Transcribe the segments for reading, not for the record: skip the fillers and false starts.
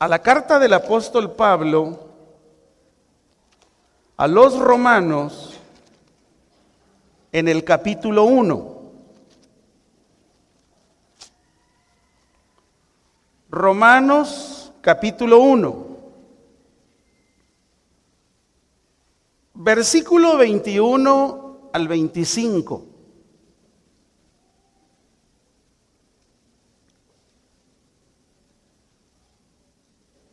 a la carta del apóstol Pablo a los romanos en el capítulo 1. Romanos capítulo 1, versículo 21 al 25.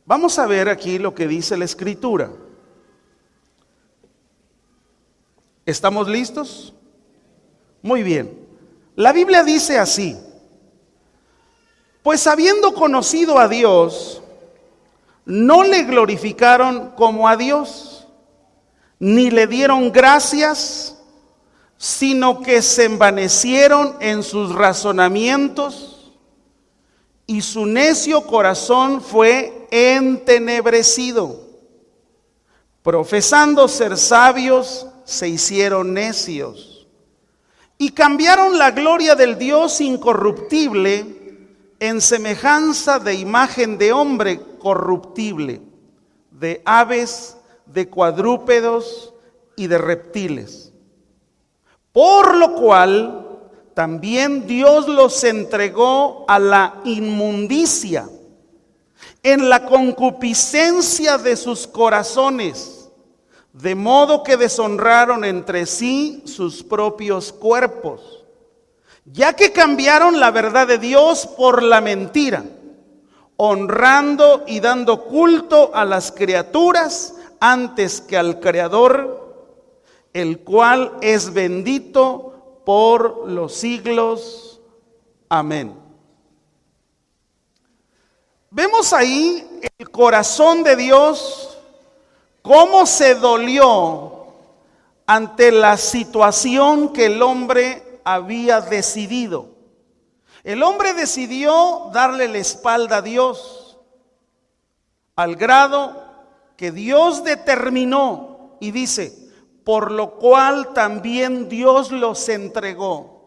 Vamos a ver aquí lo que dice la Escritura. ¿Estamos listos? Muy bien. La Biblia dice así: pues habiendo conocido a Dios, no le glorificaron como a Dios, ni le dieron gracias, sino que se envanecieron en sus razonamientos, y su necio corazón fue entenebrecido. Profesando ser sabios, se hicieron necios, y cambiaron la gloria del Dios incorruptible en semejanza de imagen de hombre corruptible, de aves, de cuadrúpedos y de reptiles. Por lo cual también Dios los entregó a la inmundicia en la concupiscencia de sus corazones, de modo que deshonraron entre sí sus propios cuerpos, ya que cambiaron la verdad de Dios por la mentira, honrando y dando culto a las criaturas antes que al Creador, el cual es bendito por los siglos. Amén. Vemos ahí el corazón de Dios, cómo se dolió ante la situación que el hombre había decidido. El hombre decidió darle la espalda a Dios, al grado que Dios determinó y dice, por lo cual también Dios los entregó.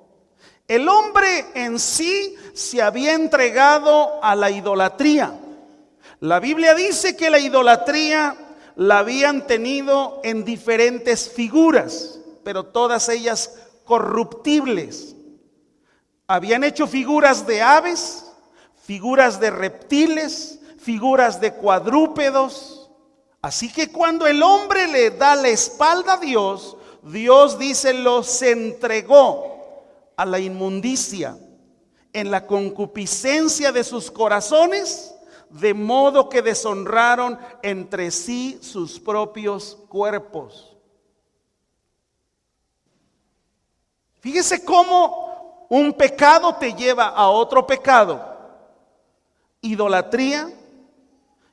El hombre en sí se había entregado a la idolatría. La Biblia dice que la idolatría la habían tenido en diferentes figuras, pero todas ellas corruptibles. Habían hecho figuras de aves, figuras de reptiles, figuras de cuadrúpedos. Así que cuando el hombre le da la espalda a Dios, Dios dice los entregó a la inmundicia en la concupiscencia de sus corazones, de modo que deshonraron entre sí sus propios cuerpos. Fíjese cómo un pecado te lleva a otro pecado, idolatría,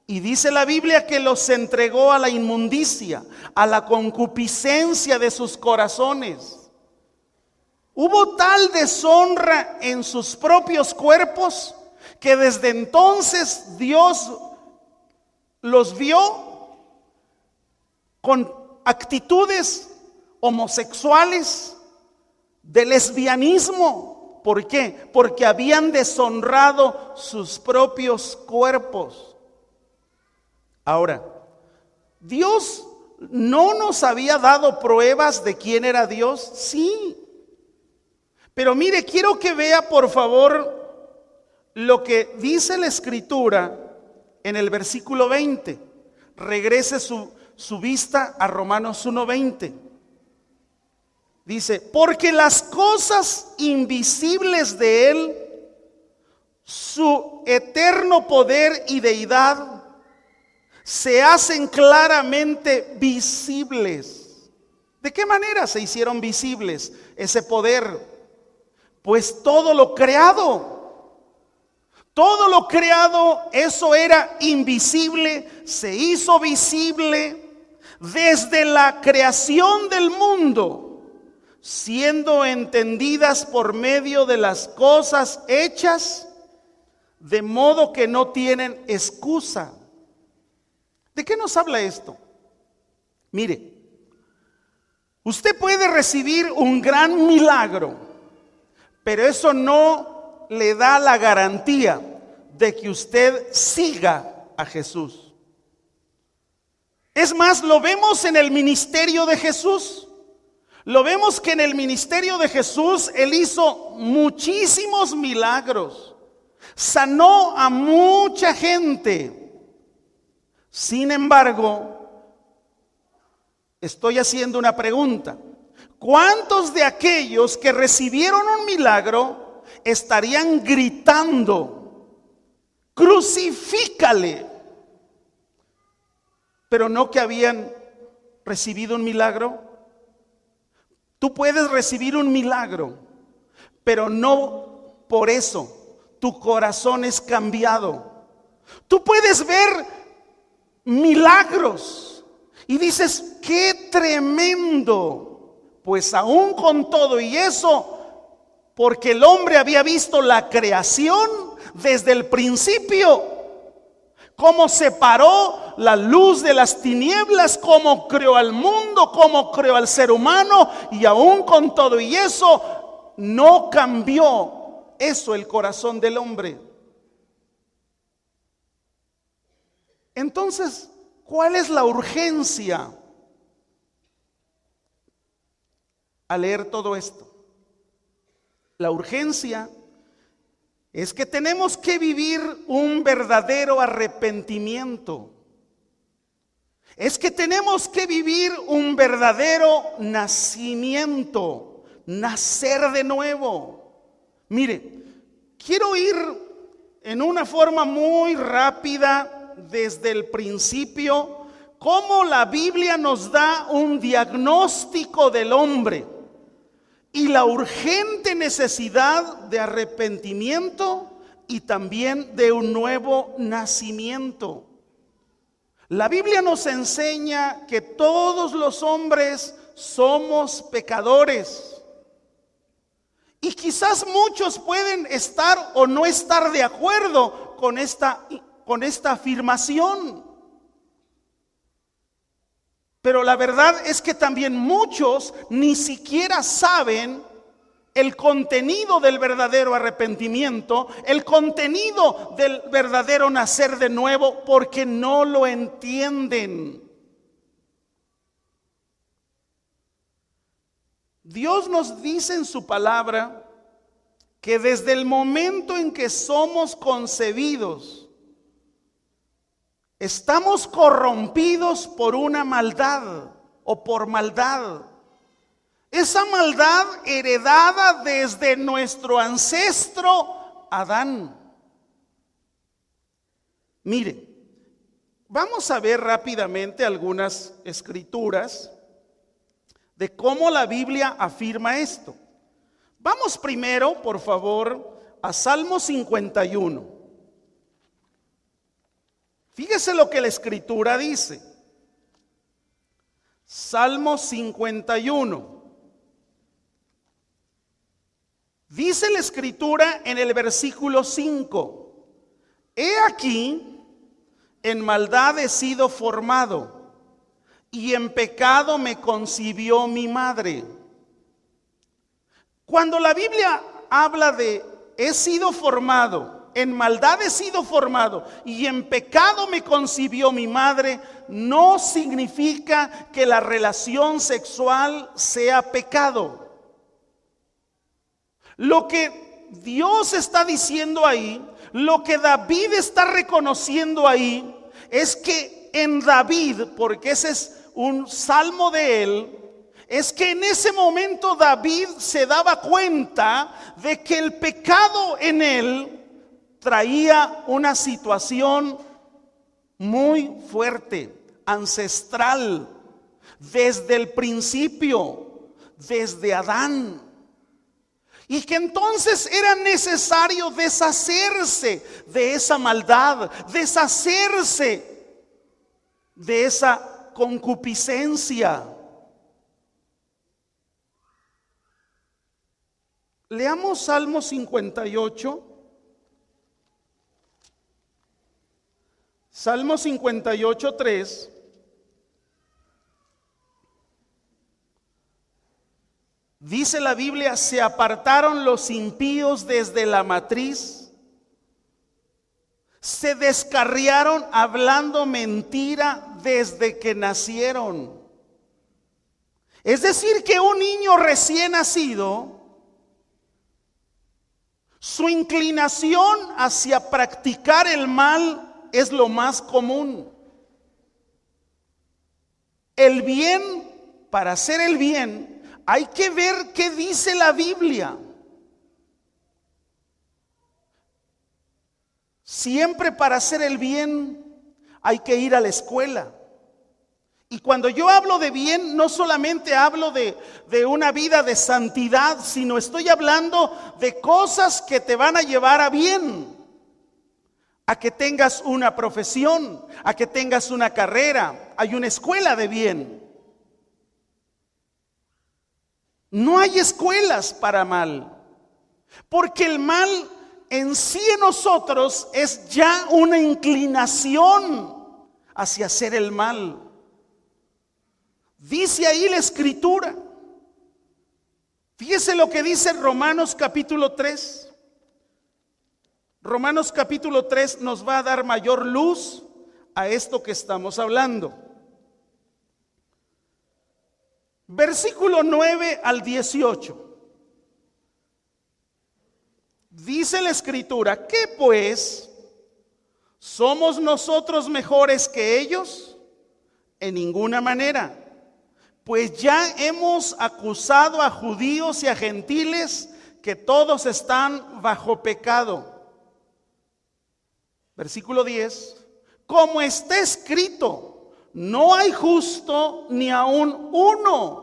y dice la Biblia que los entregó a la inmundicia, a la concupiscencia de sus corazones. Hubo tal deshonra en sus propios cuerpos que desde entonces Dios los vio con actitudes homosexuales, de lesbianismo. ¿Por qué? Porque habían deshonrado sus propios cuerpos. Ahora, Dios no nos había dado pruebas de quién era Dios, sí. Pero mire, quiero que vea por favor lo que dice la Escritura en el versículo 20. Regrese su vista a Romanos 1:20. Dice, porque las cosas invisibles de Él, su eterno poder y deidad, se hacen claramente visibles. ¿De qué manera se hicieron visibles ese poder? Pues todo lo creado, eso era invisible, se hizo visible desde la creación del mundo, siendo entendidas por medio de las cosas hechas, de modo que no tienen excusa. ¿De qué nos habla esto? Mire, usted puede recibir un gran milagro, pero eso no le da la garantía de que usted siga a Jesús. Es más, lo vemos en el ministerio de Jesús. Lo vemos que en el ministerio de Jesús Él hizo muchísimos milagros. Sanó a mucha gente. Sin embargo, estoy haciendo una pregunta. ¿Cuántos de aquellos que recibieron un milagro estarían gritando, crucifícale? Pero no que habían recibido un milagro. Tú puedes recibir un milagro, pero no por eso tu corazón es cambiado. Tú puedes ver milagros y dices, ¡qué tremendo! Pues aún con todo y eso, porque el hombre había visto la creación desde el principio, cómo separó la luz de las tinieblas, cómo creó al mundo, cómo creó al ser humano, y aún con todo y eso, no cambió eso el corazón del hombre. Entonces, ¿cuál es la urgencia al leer todo esto? La urgencia es que tenemos que vivir un verdadero arrepentimiento. Es que tenemos que vivir un verdadero nacimiento, nacer de nuevo. Mire, quiero ir en una forma muy rápida desde el principio, cómo la Biblia nos da un diagnóstico del hombre y la urgente necesidad de arrepentimiento y también de un nuevo nacimiento. La Biblia nos enseña que todos los hombres somos pecadores. Y quizás muchos pueden estar o no estar de acuerdo con esta afirmación. Pero la verdad es que también muchos ni siquiera saben el contenido del verdadero arrepentimiento, el contenido del verdadero nacer de nuevo, porque no lo entienden. Dios nos dice en su palabra que desde el momento en que somos concebidos, estamos corrompidos por una maldad o por maldad. Esa maldad heredada desde nuestro ancestro Adán. Mire, vamos a ver rápidamente algunas escrituras de cómo la Biblia afirma esto. Vamos primero, por favor, a Salmo 51. Fíjese lo que la escritura dice. Salmo 51. Dice la escritura en el versículo 5: He aquí, en maldad he sido formado, y en pecado me concibió mi madre. Cuando la Biblia habla de he sido formado, en maldad he sido formado y en pecado me concibió mi madre, no significa que la relación sexual sea pecado. Lo que Dios está diciendo ahí, lo que David está reconociendo ahí, es que en David, porque ese es un salmo de él, es que en ese momento David se daba cuenta de que el pecado en él traía una situación muy fuerte, ancestral, desde el principio, desde Adán. Y que entonces era necesario deshacerse de esa maldad, deshacerse de esa concupiscencia. Leamos Salmo 58. Salmo 58, 3. Dice la Biblia: se apartaron los impíos desde la matriz, Se descarriaron hablando mentira desde que nacieron. Es decir, que un niño recién nacido, su inclinación hacia practicar el mal es lo más común. El bien, para hacer el bien, hay que ver qué dice la Biblia. Siempre para hacer el bien hay que ir a la escuela. Y cuando yo hablo de bien, no solamente hablo de una vida de santidad, sino estoy hablando de cosas que te van a llevar a bien. A que tengas una profesión, a que tengas una carrera. Hay una escuela de bien. No hay escuelas para mal, porque el mal en sí en nosotros es ya una inclinación hacia hacer el mal. Dice ahí la Escritura. Fíjese lo que dice Romanos capítulo 3. Romanos capítulo 3 nos va a dar mayor luz a esto que estamos hablando. Versículo 9 al 18. Dice la Escritura: ¿qué pues? ¿Somos nosotros mejores que ellos? En ninguna manera. Pues ya hemos acusado a judíos y a gentiles que todos están bajo pecado. Versículo 10. Como está escrito, no hay justo ni aun uno.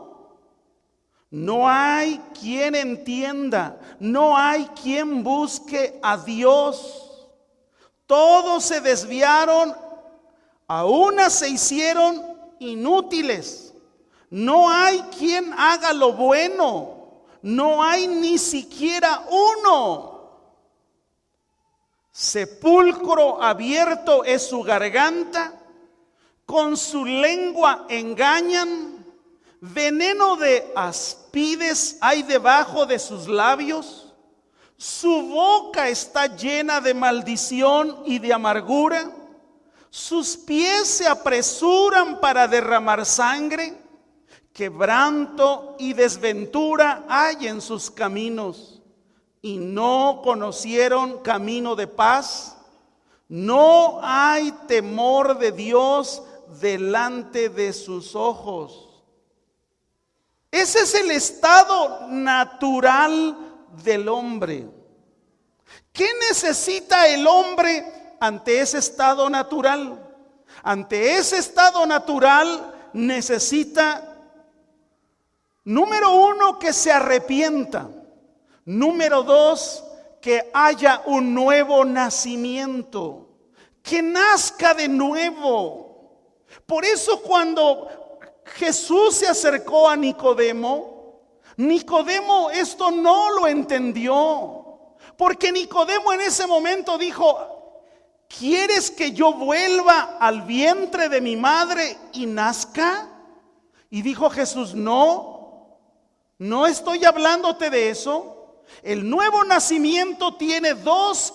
No hay quien entienda, no hay quien busque a Dios. Todos se desviaron, a una se hicieron inútiles. No hay quien haga lo bueno, no hay ni siquiera uno. Sepulcro abierto es su garganta, con su lengua engañan, veneno de áspides hay debajo de sus labios, su boca está llena de maldición y de amargura, sus pies se apresuran para derramar sangre, quebranto y desventura hay en sus caminos. Y no conocieron camino de paz. No hay temor de Dios delante de sus ojos. Ese es el estado natural del hombre. ¿Qué necesita el hombre ante ese estado natural? Ante ese estado natural necesita, número uno, que se arrepienta. Número dos, que haya un nuevo nacimiento, que nazca de nuevo. Por eso cuando Jesús se acercó a Nicodemo, Nicodemo esto no lo entendió, porque Nicodemo en ese momento dijo: ¿quieres que yo vuelva al vientre de mi madre y nazca? Y dijo Jesús: no estoy hablándote de eso. El nuevo nacimiento tiene dos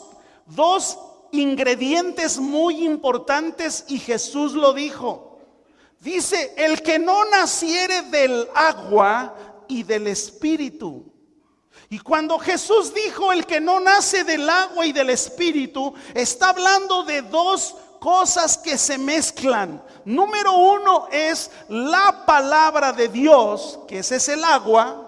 ingredientes muy importantes y Jesús lo dijo. Dice: el que no naciere del agua y del espíritu. Y cuando Jesús dijo el que no nace del agua y del espíritu, está hablando de dos cosas que se mezclan. Número uno es la palabra de Dios, que ese es el agua.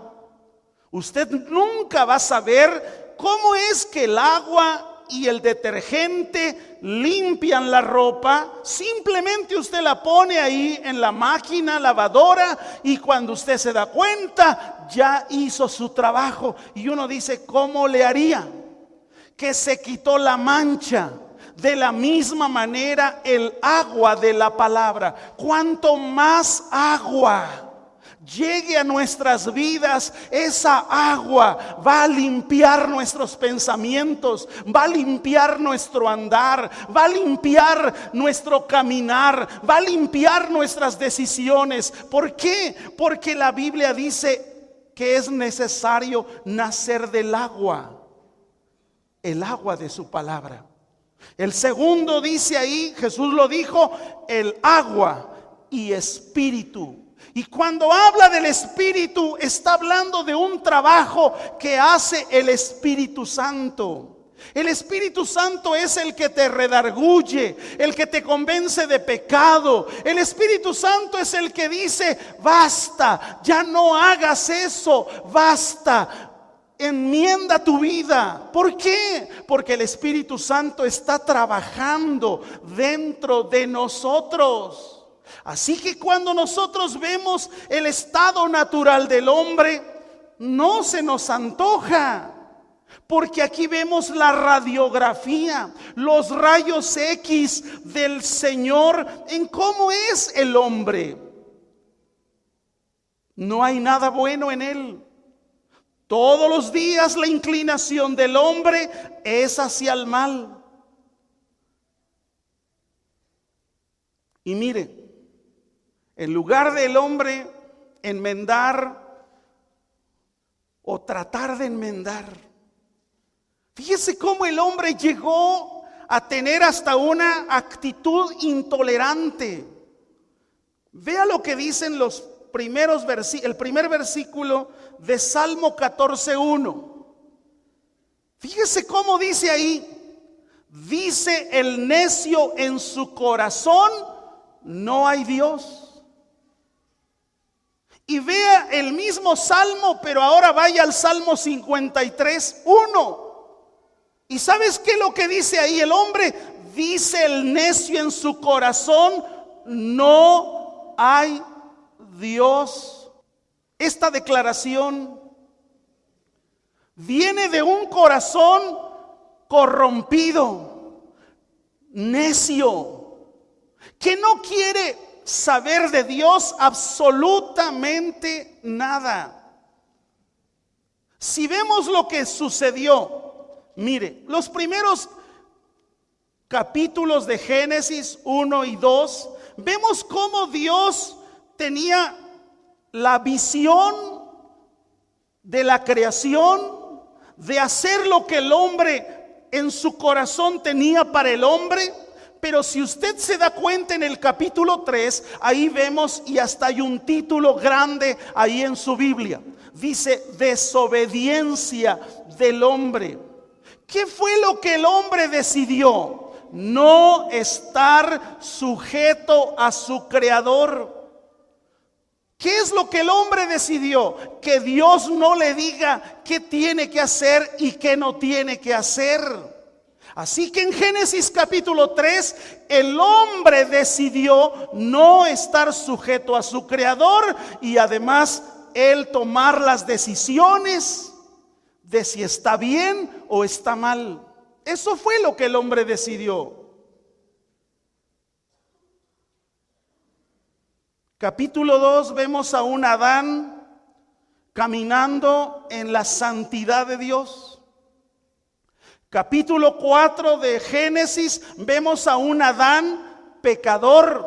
Usted nunca va a saber cómo es que el agua y el detergente limpian la ropa. Simplemente usted la pone ahí en la máquina lavadora y cuando usted se da cuenta ya hizo su trabajo. Y uno dice: ¿cómo le haría? Que se quitó la mancha. De la misma manera el agua de la palabra. Cuanto más agua llegue a nuestras vidas, esa agua va a limpiar nuestros pensamientos, va a limpiar nuestro andar, va a limpiar nuestro caminar, va a limpiar nuestras decisiones. ¿Por qué? Porque la Biblia dice que es necesario nacer del agua, el agua de su palabra. El segundo dice ahí, Jesús lo dijo, el agua y espíritu. Y cuando habla del Espíritu, está hablando de un trabajo que hace el Espíritu Santo. El Espíritu Santo es el que te redarguye, el que te convence de pecado. El Espíritu Santo es el que dice, basta, ya no hagas eso, basta. Enmienda tu vida. ¿Por qué? Porque el Espíritu Santo está trabajando dentro de nosotros. Así que cuando nosotros vemos el estado natural del hombre, no se nos antoja. Porque aquí vemos la radiografía, los rayos X del Señor en cómo es el hombre. No hay nada bueno en él. Todos los días la inclinación del hombre es hacia el mal. Y mire, en lugar del hombre enmendar o tratar de enmendar, fíjese cómo el hombre llegó a tener hasta una actitud intolerante. Vea lo que dicen los primeros el primer versículo de Salmo 14:1. Fíjese cómo dice ahí: dice el necio en su corazón, no hay Dios. Y vea el mismo salmo, pero ahora vaya al Salmo 53:1. ¿Y sabes qué es lo que dice ahí el hombre? Dice el necio en su corazón, no hay Dios. Esta declaración viene de un corazón corrompido, necio, que no quiere saber de Dios absolutamente nada. Si vemos lo que sucedió, mire, los primeros capítulos de Génesis 1 y 2, vemos cómo Dios tenía la visión de la creación, de hacer lo que el hombre en su corazón tenía para el hombre. Pero si usted se da cuenta en el capítulo 3, ahí vemos, y hasta hay un título grande ahí en su Biblia, dice desobediencia del hombre. ¿Qué fue lo que el hombre decidió? No estar sujeto a su creador. ¿Qué es lo que el hombre decidió? Que Dios no le diga qué tiene que hacer y qué no tiene que hacer. Así que en Génesis capítulo 3, el hombre decidió no estar sujeto a su creador y además él tomar las decisiones de si está bien o está mal. Eso fue lo que el hombre decidió. Capítulo 2, vemos a un Adán caminando en la santidad de Dios. Capítulo 4 de Génesis, vemos a un Adán pecador.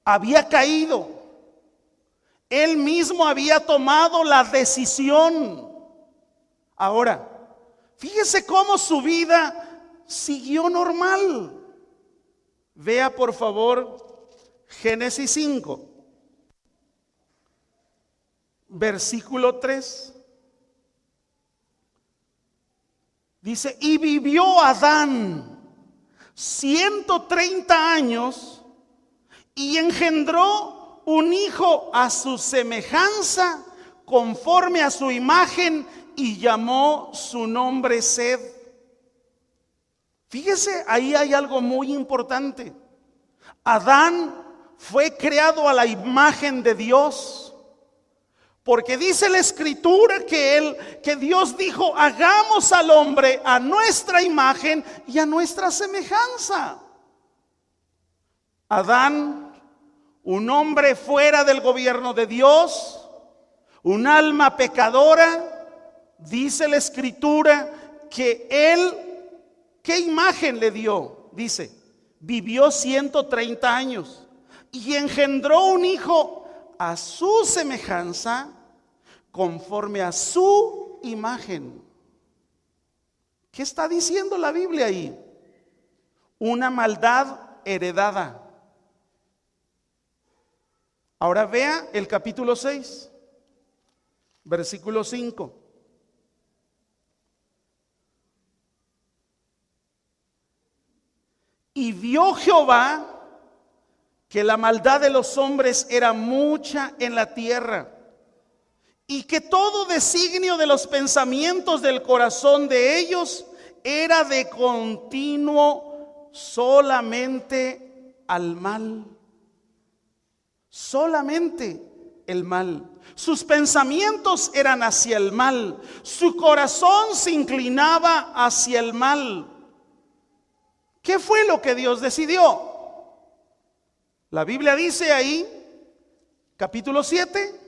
Había caído. Él mismo había tomado la decisión. Ahora, fíjese cómo su vida siguió normal. Vea por favor Génesis 5, versículo 3. Dice, y vivió Adán 130 años y engendró un hijo a su semejanza, conforme a su imagen, y llamó su nombre Sed. Fíjese, ahí hay algo muy importante. Adán fue creado a la imagen de Dios. Porque dice la Escritura que Dios dijo, hagamos al hombre a nuestra imagen y a nuestra semejanza. Adán, un hombre fuera del gobierno de Dios, un alma pecadora, dice la Escritura que él, ¿qué imagen le dio? Dice, vivió 130 años y engendró un hijo a su semejanza, conforme a su imagen. ¿Qué está diciendo la Biblia ahí? una maldad heredada. Ahora vea el capítulo 6, versículo 5. Y vio Jehová que la maldad de los hombres era mucha en la tierra, y que todo designio de los pensamientos del corazón de ellos era de continuo solamente al mal. Solamente el mal. Sus pensamientos eran hacia el mal. Su corazón se inclinaba hacia el mal. ¿Qué fue lo que Dios decidió? La Biblia dice ahí, capítulo 7,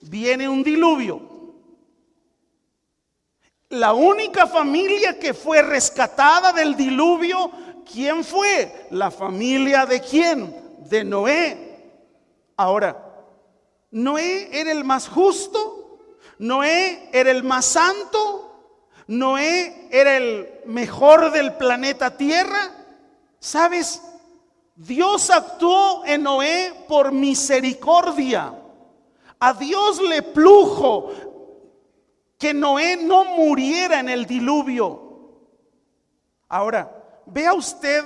viene un diluvio. La única familia que fue rescatada del diluvio, ¿quién fue? La familia de ¿quién? De Noé. Ahora, Noé era el más justo, Noé era el más santo, Noé era el mejor del planeta Tierra. ¿Sabes? Dios actuó en Noé por misericordia. A Dios le plujo que Noé no muriera en el diluvio. Ahora, vea usted,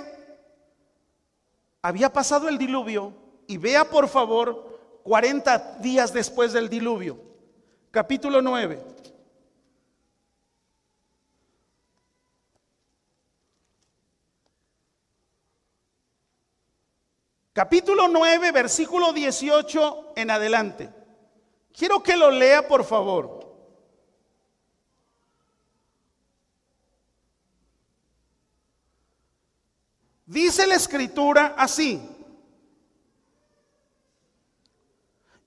había pasado el diluvio, y vea por favor 40 días después del diluvio, capítulo 9. Capítulo 9, versículo 18 en adelante. Quiero que lo lea, por favor. Dice la escritura así: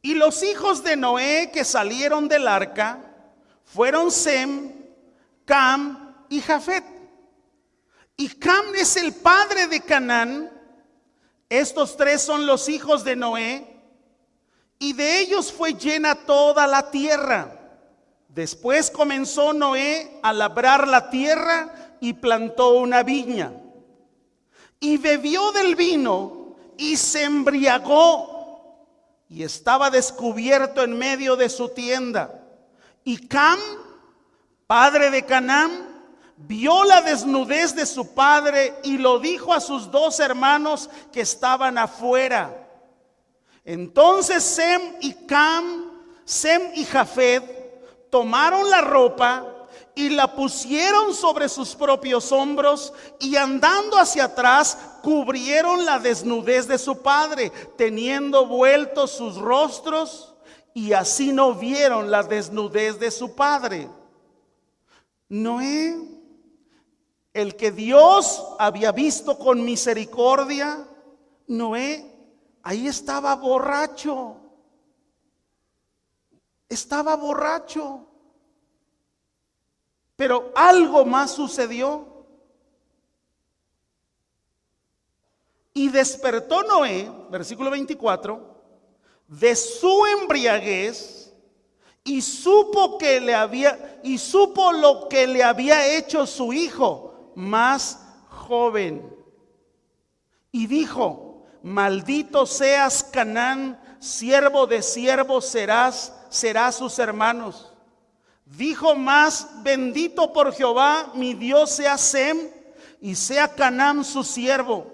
y los hijos de Noé que salieron del arca fueron Sem, Cam y Jafet. Y Cam es el padre de Canaán. Estos tres son los hijos de Noé, y de ellos fue llena toda la tierra. Después comenzó Noé a labrar la tierra y plantó una viña. Y bebió del vino y se embriagó, y estaba descubierto en medio de su tienda. Y Cam, padre de Canaán, vio la desnudez de su padre y lo dijo a sus dos hermanos que estaban afuera. Entonces Sem y Jafet tomaron la ropa y la pusieron sobre sus propios hombros, y andando hacia atrás cubrieron la desnudez de su padre, teniendo vueltos sus rostros, y así no vieron la desnudez de su padre. Noé, el que Dios había visto con misericordia, Noé ahí estaba borracho. Estaba borracho. Pero algo más sucedió. Y despertó Noé, versículo 24, de su embriaguez, y supo lo que le había hecho su hijo más joven. Y dijo: maldito seas, Canaán, siervo de siervos serás sus hermanos. Dijo más: bendito por Jehová mi Dios sea Sem, y sea Canaán su siervo.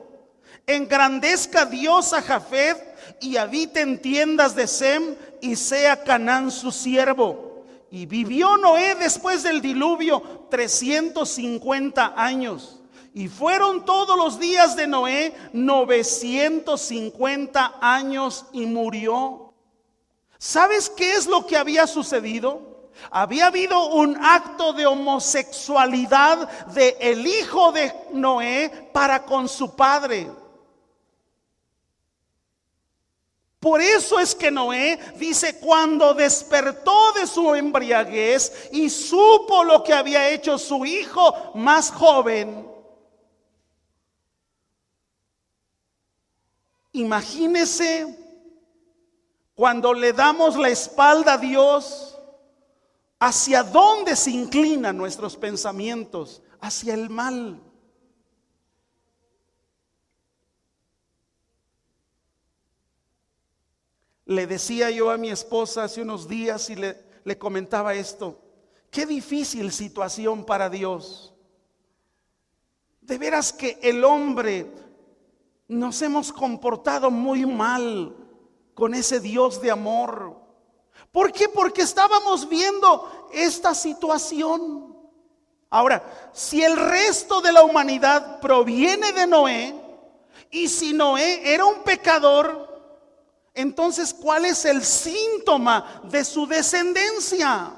Engrandezca Dios a Jafet, y habite en tiendas de Sem, y sea Canaán su siervo. Y vivió Noé después del diluvio 350 años. Y fueron todos los días de Noé 950 años, y murió. ¿Sabes qué es lo que había sucedido? Había habido un acto de homosexualidad de el hijo de Noé para con su padre. Por eso es que Noé dice: cuando despertó de su embriaguez y supo lo que había hecho su hijo más joven. Imagínese cuando le damos la espalda a Dios, ¿hacia dónde se inclinan nuestros pensamientos? Hacia el mal. Le decía yo a mi esposa hace unos días y le comentaba esto. Qué difícil situación para Dios. De veras que el hombre nos hemos comportado muy mal con ese Dios de amor. ¿Por qué? Porque estábamos viendo esta situación. Ahora, si el resto de la humanidad proviene de Noé, y si Noé era un pecador, entonces ¿cuál es el síntoma de su descendencia?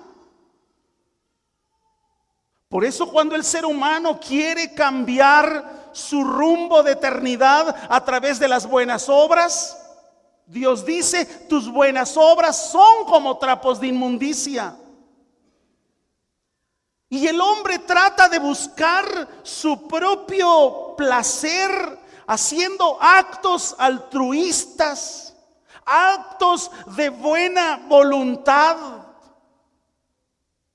Por eso cuando el ser humano quiere cambiar su rumbo de eternidad a través de las buenas obras, Dios dice, tus buenas obras son como trapos de inmundicia. Y el hombre trata de buscar su propio placer haciendo actos altruistas, actos de buena voluntad.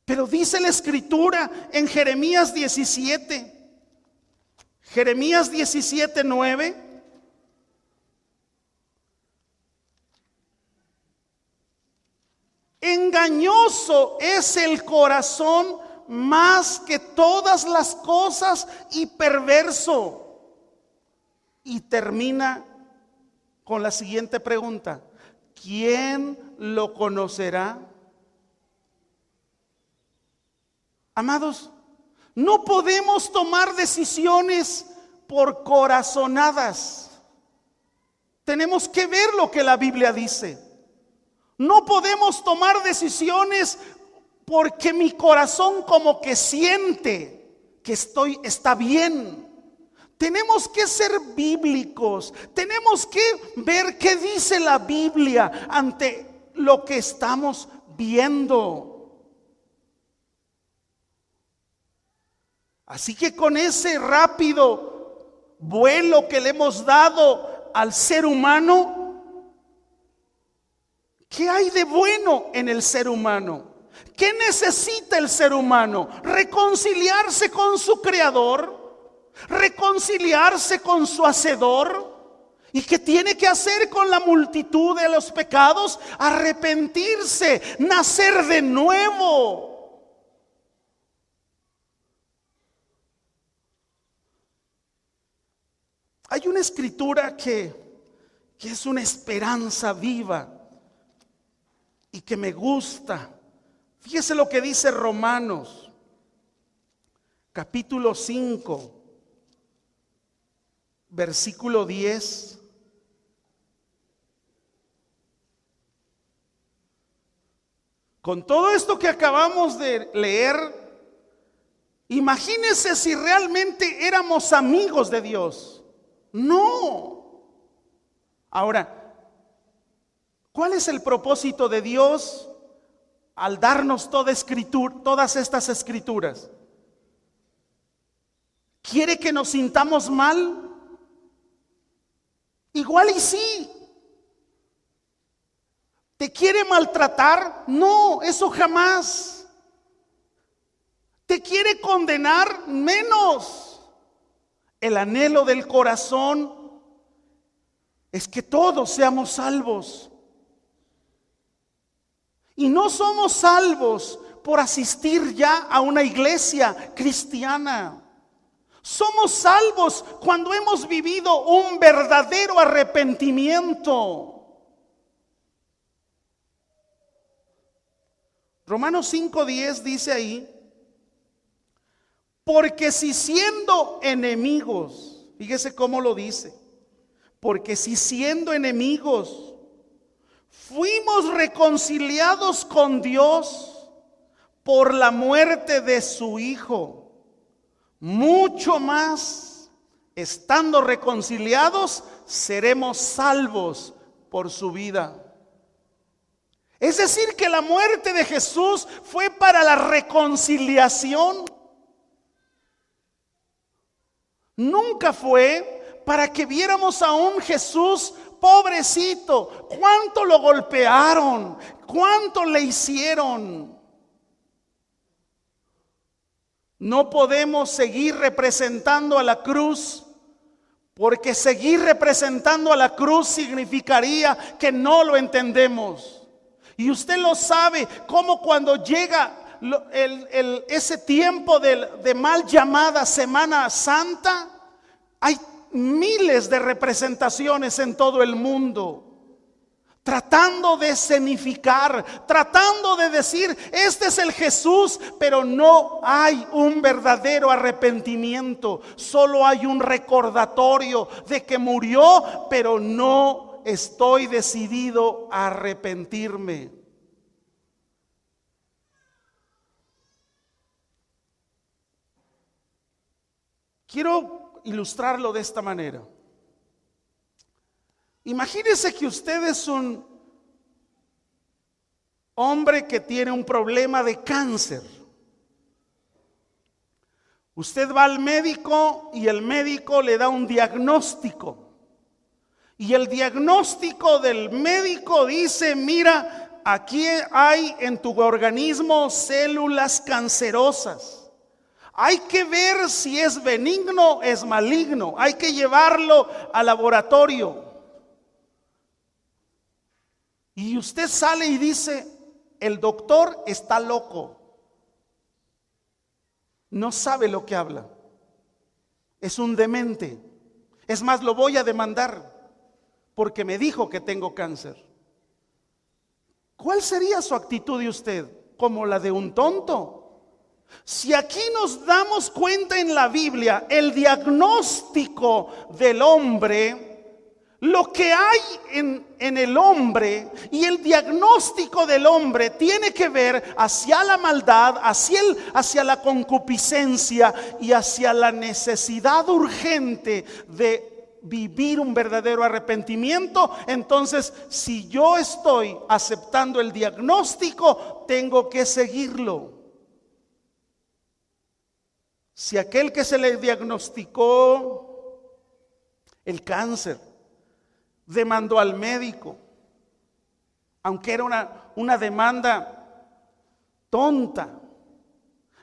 Pero dice la Escritura en Jeremías 17:9. Engañoso es el corazón más que todas las cosas y perverso. Y termina con la siguiente pregunta: ¿quién lo conocerá? Amados, no podemos tomar decisiones por corazonadas. Tenemos que ver lo que la Biblia dice. No podemos tomar decisiones porque mi corazón como que siente que está bien. Tenemos que ser bíblicos. Tenemos que ver qué dice la Biblia ante lo que estamos viendo. Así que con ese rápido vuelo que le hemos dado al ser humano, ¿qué hay de bueno en el ser humano? ¿Qué necesita el ser humano? Reconciliarse con su Creador, reconciliarse con su Hacedor. ¿Y qué tiene que hacer con la multitud de los pecados? Arrepentirse, nacer de nuevo. Hay una escritura que es una esperanza viva y que me gusta. Fíjese lo que dice Romanos, capítulo 5, versículo 10. Con todo esto que acabamos de leer, imagínense si realmente éramos amigos de Dios. No. Ahora, ¿cuál es el propósito de Dios al darnos todas estas escrituras? ¿Quiere que nos sintamos mal? Igual y sí. ¿Te quiere maltratar? No, eso jamás. ¿Te quiere condenar? Menos. El anhelo del corazón es que todos seamos salvos. Y no somos salvos por asistir ya a una iglesia cristiana. Somos salvos cuando hemos vivido un verdadero arrepentimiento. Romanos 5:10 dice ahí: porque si siendo enemigos, fíjese cómo lo dice, porque si siendo enemigos fuimos reconciliados con Dios por la muerte de su Hijo, mucho más, estando reconciliados, seremos salvos por su vida. Es decir, que la muerte de Jesús fue para la reconciliación. Nunca fue para que viéramos a un Jesús pobrecito, cuánto lo golpearon, cuánto le hicieron. No podemos seguir representando a la cruz Porque seguir representando a la cruz significaría que no lo entendemos. Y usted lo sabe, como cuando llega ese tiempo de mal llamada Semana Santa, hay miles de representaciones en todo el mundo, tratando de escenificar, tratando de decir, este es el Jesús, pero no hay un verdadero arrepentimiento. Solo hay un recordatorio de que murió, pero no estoy decidido a arrepentirme. Quiero ilustrarlo de esta manera. Imagínese que usted es un hombre que tiene un problema de cáncer. Usted va al médico y el médico le da un diagnóstico. Y el diagnóstico del médico dice, mira, aquí hay en tu organismo células cancerosas. Hay que ver si es benigno o es maligno. Hay que llevarlo al laboratorio. Y usted sale y dice, el doctor está loco. No sabe lo que habla. Es un demente. Es más, lo voy a demandar porque me dijo que tengo cáncer. ¿Cuál sería su actitud de usted? ¿Como la de un tonto? Si aquí nos damos cuenta en la Biblia, el diagnóstico del hombre, lo que hay en el hombre y el diagnóstico del hombre tiene que ver hacia la maldad, hacia la concupiscencia y hacia la necesidad urgente de vivir un verdadero arrepentimiento. Entonces, si yo estoy aceptando el diagnóstico, tengo que seguirlo. Si aquel que se le diagnosticó el cáncer demandó al médico, aunque era una demanda tonta,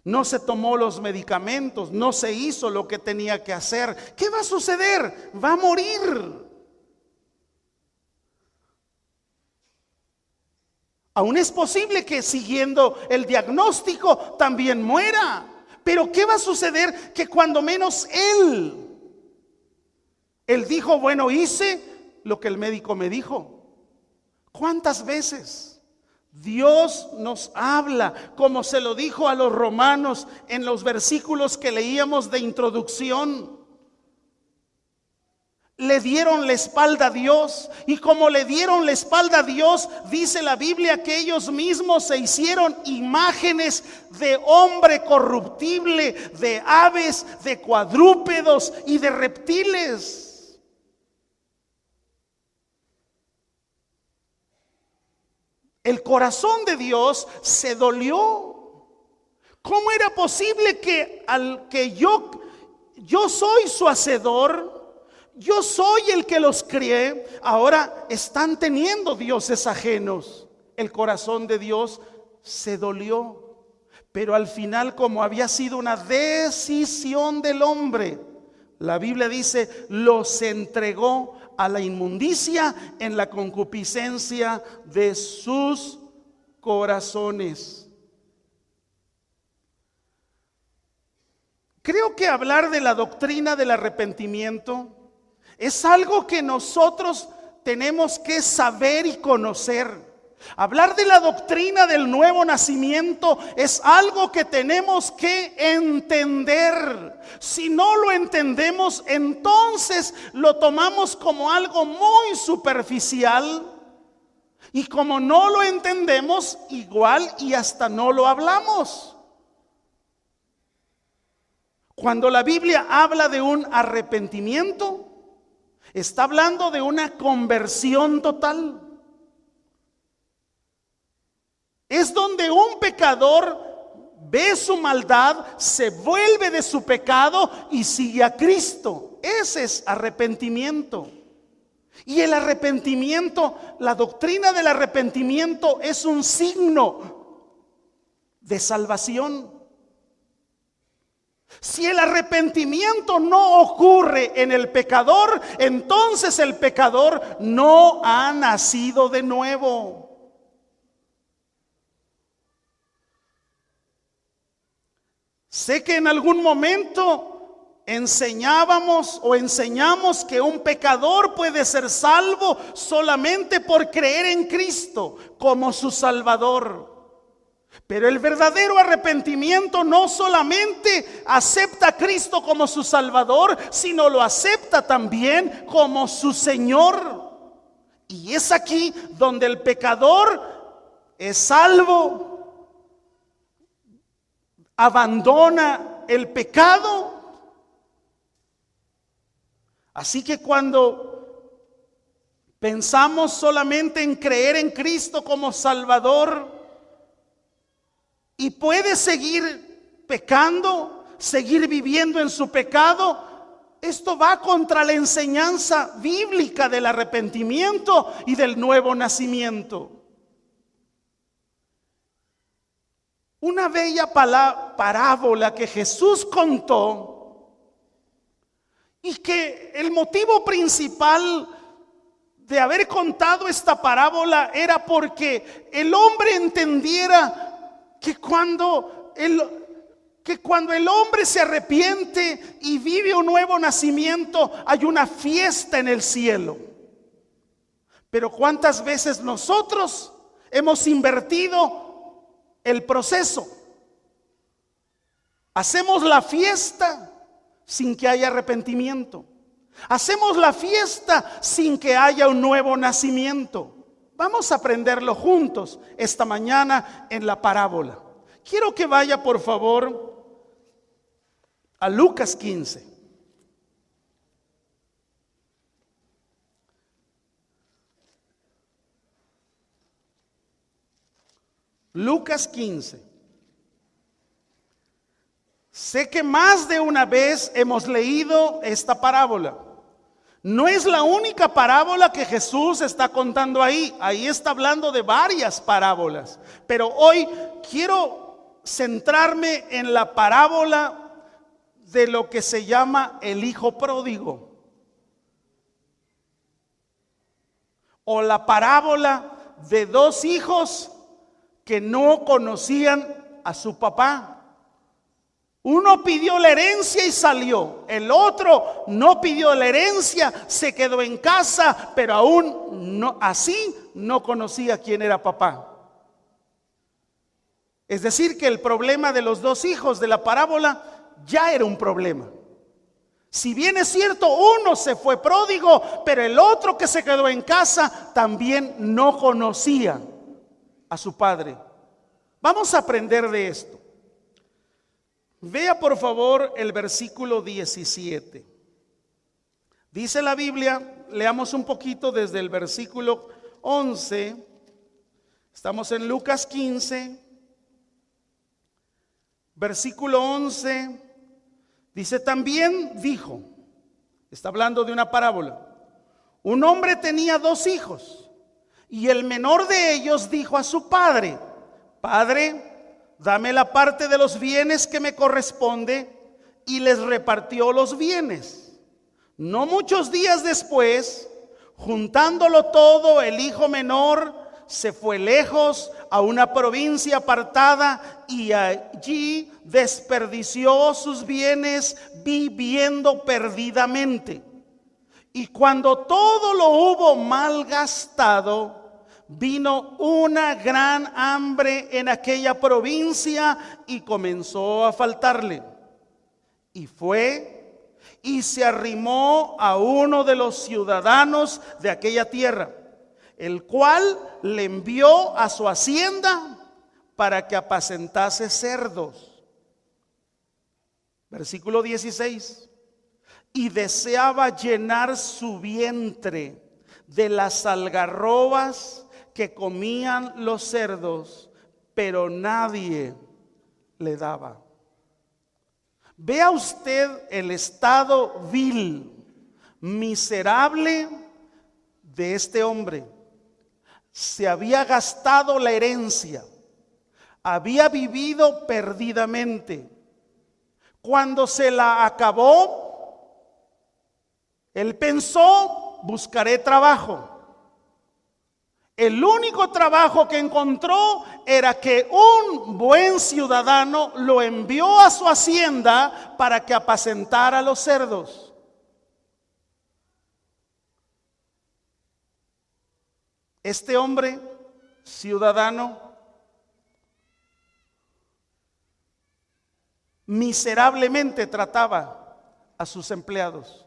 no se tomó los medicamentos, no se hizo lo que tenía que hacer, ¿qué va a suceder? Va a morir. Aún es posible que siguiendo el diagnóstico también muera. Pero ¿qué va a suceder? Que cuando menos él dijo, bueno, hice lo que el médico me dijo. ¿Cuántas veces Dios nos habla, como se lo dijo a los romanos en los versículos que leíamos de introducción? Le dieron la espalda a Dios, y como le dieron la espalda a Dios, dice la Biblia que ellos mismos se hicieron imágenes de hombre corruptible, de aves, de cuadrúpedos y de reptiles. El corazón de Dios se dolió. ¿Cómo era posible que yo soy su hacedor? Yo soy el que los crié, ahora están teniendo dioses ajenos. El corazón de Dios se dolió, pero al final, como había sido una decisión del hombre, la Biblia dice, los entregó a la inmundicia en la concupiscencia de sus corazones. Creo que hablar de la doctrina del arrepentimiento es algo que nosotros tenemos que saber y conocer. Hablar de la doctrina del nuevo nacimiento es algo que tenemos que entender. Si no lo entendemos, entonces lo tomamos como algo muy superficial. Y como no lo entendemos, igual y hasta no lo hablamos. Cuando la Biblia habla de un arrepentimiento, está hablando de una conversión total. Es donde un pecador ve su maldad, se vuelve de su pecado y sigue a Cristo. Ese es arrepentimiento. Y el arrepentimiento, la doctrina del arrepentimiento es un signo de salvación. Si el arrepentimiento no ocurre en el pecador, entonces el pecador no ha nacido de nuevo. Sé que en algún momento enseñábamos o enseñamos que un pecador puede ser salvo solamente por creer en Cristo como su Salvador. Pero el verdadero arrepentimiento no solamente acepta a Cristo como su Salvador, sino lo acepta también como su Señor. Y es aquí donde el pecador es salvo, abandona el pecado. Así que cuando pensamos solamente en creer en Cristo como Salvador, y puede seguir pecando, seguir viviendo en su pecado, esto va contra la enseñanza bíblica del arrepentimiento y del nuevo nacimiento. Una bella parábola que Jesús contó, y que el motivo principal de haber contado esta parábola era porque el hombre entendiera que cuando el hombre se arrepiente y vive un nuevo nacimiento, hay una fiesta en el cielo. Pero ¿cuántas veces nosotros hemos invertido el proceso? Hacemos la fiesta sin que haya arrepentimiento. Hacemos la fiesta sin que haya un nuevo nacimiento. Vamos a aprenderlo juntos esta mañana en la parábola. Quiero que vaya por favor a Lucas 15. Lucas 15. Sé que más de una vez hemos leído esta parábola. No es la única parábola que Jesús está contando ahí. Ahí está hablando de varias parábolas. Pero hoy quiero centrarme en la parábola de lo que se llama el hijo pródigo. O la parábola de dos hijos que no conocían a su papá. Uno pidió la herencia y salió. El otro no pidió la herencia, se quedó en casa, pero aún no conocía quién era papá. Es decir, que el problema de los dos hijos de la parábola ya era un problema. Si bien es cierto, uno se fue pródigo, pero el otro que se quedó en casa también no conocía a su padre. Vamos a aprender de esto. Vea por favor el versículo 17. Dice la Biblia, leamos un poquito desde el versículo 11. Estamos en Lucas 15, versículo 11. Dice, también dijo, está hablando de una parábola. Un hombre tenía dos hijos, y el menor de ellos dijo a su padre: Padre, dame la parte de los bienes que me corresponde, y les repartió los bienes. No muchos días después, juntándolo todo, el hijo menor se fue lejos a una provincia apartada y allí desperdició sus bienes viviendo perdidamente. Y cuando todo lo hubo malgastado, vino una gran hambre en aquella provincia y comenzó a faltarle. Y fue y se arrimó a uno de los ciudadanos de aquella tierra, el cual le envió a su hacienda para que apacentase cerdos. Versículo 16. Y deseaba llenar su vientre de las algarrobas que comían los cerdos, pero nadie le daba. Vea usted el estado vil, miserable de este hombre. Se había gastado la herencia, había vivido perdidamente. Cuando se la acabó, él pensó, buscaré trabajo. El único trabajo que encontró era que un buen ciudadano lo envió a su hacienda para que apacentara los cerdos. Este hombre, ciudadano, miserablemente trataba a sus empleados,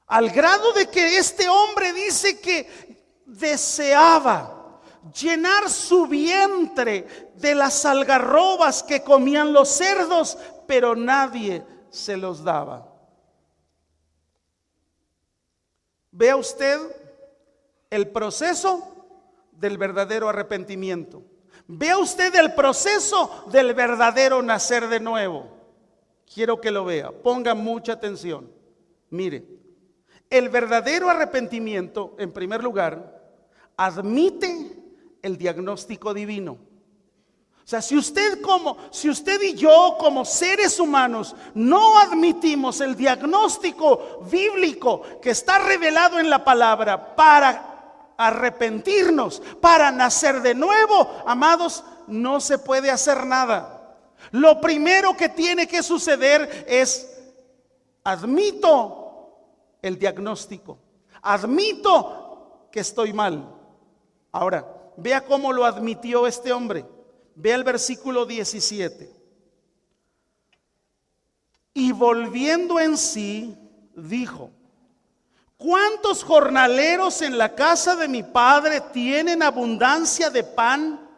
al grado de que este hombre dice que deseaba llenar su vientre de las algarrobas que comían los cerdos, pero nadie se los daba. Vea usted el proceso del verdadero arrepentimiento. Vea usted el proceso del verdadero nacer de nuevo. Quiero que lo vea, ponga mucha atención. Mire, el verdadero arrepentimiento, en primer lugar, admite el diagnóstico divino. O sea, si usted y yo como seres humanos no admitimos el diagnóstico bíblico que está revelado en la palabra para arrepentirnos, para nacer de nuevo, amados, no se puede hacer nada. Lo primero que tiene que suceder es: admito el diagnóstico, admito que estoy mal. Ahora, vea cómo lo admitió este hombre. Vea el versículo 17. Y volviendo en sí, dijo: ¿cuántos jornaleros en la casa de mi padre tienen abundancia de pan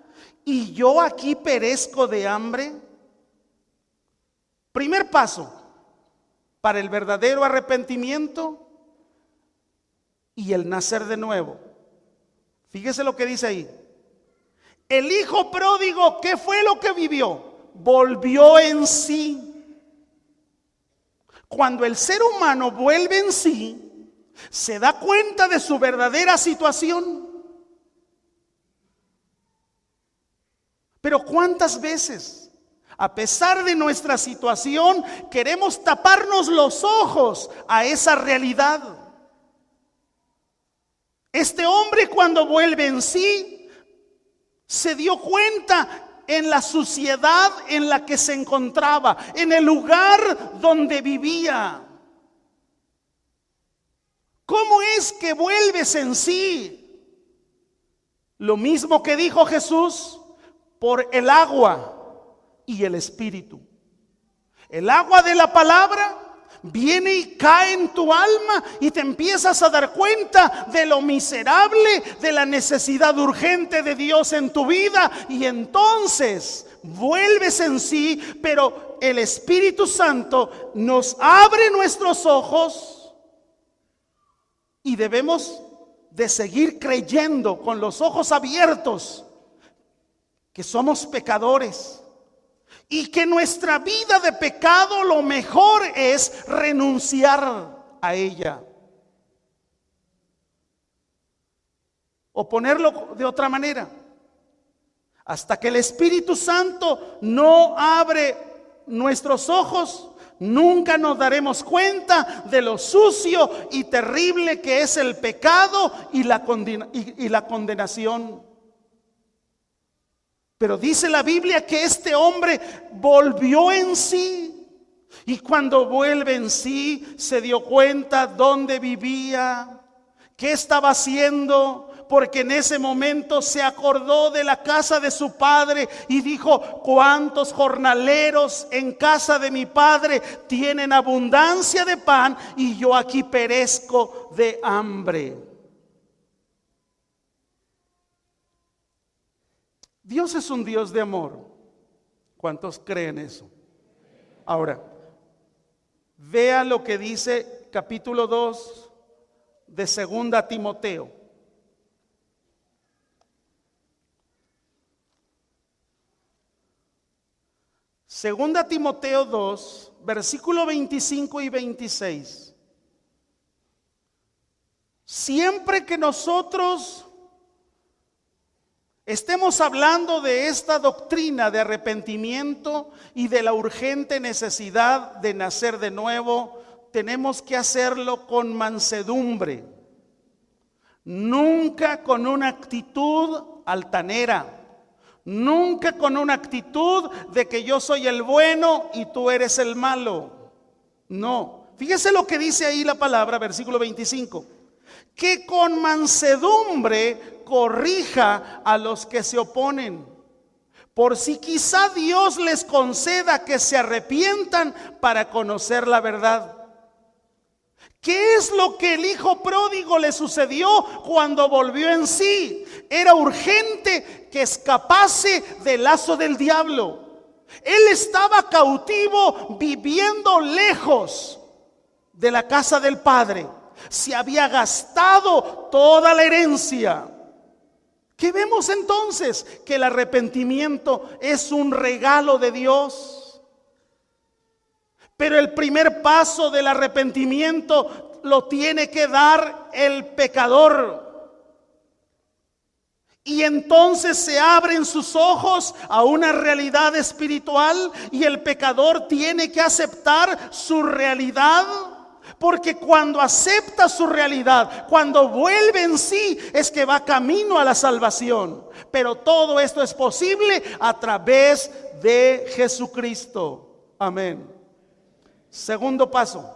y yo aquí perezco de hambre? Primer paso para el verdadero arrepentimiento y el nacer de nuevo. Fíjese lo que dice ahí. El hijo pródigo, ¿qué fue lo que vivió? Volvió en sí. Cuando el ser humano vuelve en sí, se da cuenta de su verdadera situación. Pero ¿cuántas veces, a pesar de nuestra situación, queremos taparnos los ojos a esa realidad? Este hombre, cuando vuelve en sí, se dio cuenta en la suciedad en la que se encontraba, en el lugar donde vivía. ¿Cómo es que vuelves en sí? Lo mismo que dijo Jesús: por el agua y el Espíritu. El agua de la palabra viene y cae en tu alma y te empiezas a dar cuenta de lo miserable, de la necesidad urgente de Dios en tu vida, y entonces vuelves en sí. Pero el Espíritu Santo nos abre nuestros ojos y debemos de seguir creyendo con los ojos abiertos que somos pecadores y que nuestra vida de pecado lo mejor es renunciar a ella. O ponerlo de otra manera: hasta que el Espíritu Santo no abre nuestros ojos, nunca nos daremos cuenta de lo sucio y terrible que es el pecado y la condenación. Pero dice la Biblia que este hombre volvió en sí, y cuando vuelve en sí se dio cuenta dónde vivía, qué estaba haciendo, porque en ese momento se acordó de la casa de su padre y dijo: ¿cuántos jornaleros en casa de mi padre tienen abundancia de pan y yo aquí perezco de hambre? Dios es un Dios de amor. ¿Cuántos creen eso? Ahora, vea lo que dice capítulo 2 de 2 Timoteo. Segunda Timoteo 2, versículo 25 y 26. Siempre que nosotros estemos hablando de esta doctrina de arrepentimiento y de la urgente necesidad de nacer de nuevo, tenemos que hacerlo con mansedumbre, nunca con una actitud altanera, nunca con una actitud de que yo soy el bueno y tú eres el malo. No, fíjese lo que dice ahí la palabra, versículo 25, que con mansedumbre corrija a los que se oponen, por si quizá Dios les conceda que se arrepientan para conocer la verdad. ¿Qué es lo que el hijo pródigo le sucedió cuando volvió en sí? Era urgente que escapase del lazo del diablo. Él estaba cautivo, viviendo lejos de la casa del Padre. Se había gastado toda la herencia. ¿Qué vemos entonces? Que el arrepentimiento es un regalo de Dios. Pero el primer paso del arrepentimiento lo tiene que dar el pecador. Y entonces se abren sus ojos a una realidad espiritual y el pecador tiene que aceptar su realidad. Porque cuando acepta su realidad, cuando vuelve en sí, es que va camino a la salvación. Pero todo esto es posible a través de Jesucristo. Amén. Segundo paso,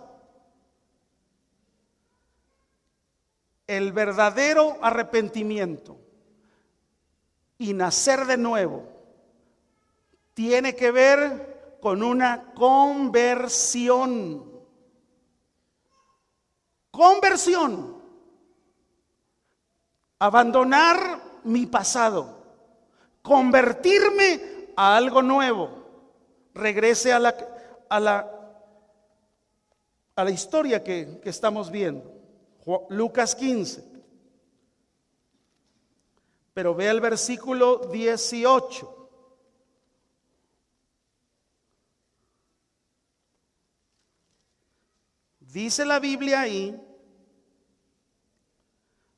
el verdadero arrepentimiento y nacer de nuevo tiene que ver con una conversión. Conversión, abandonar mi pasado, convertirme a algo nuevo. Regrese a la historia que estamos viendo, Lucas 15. Pero vea el versículo 18. Dice la Biblia ahí: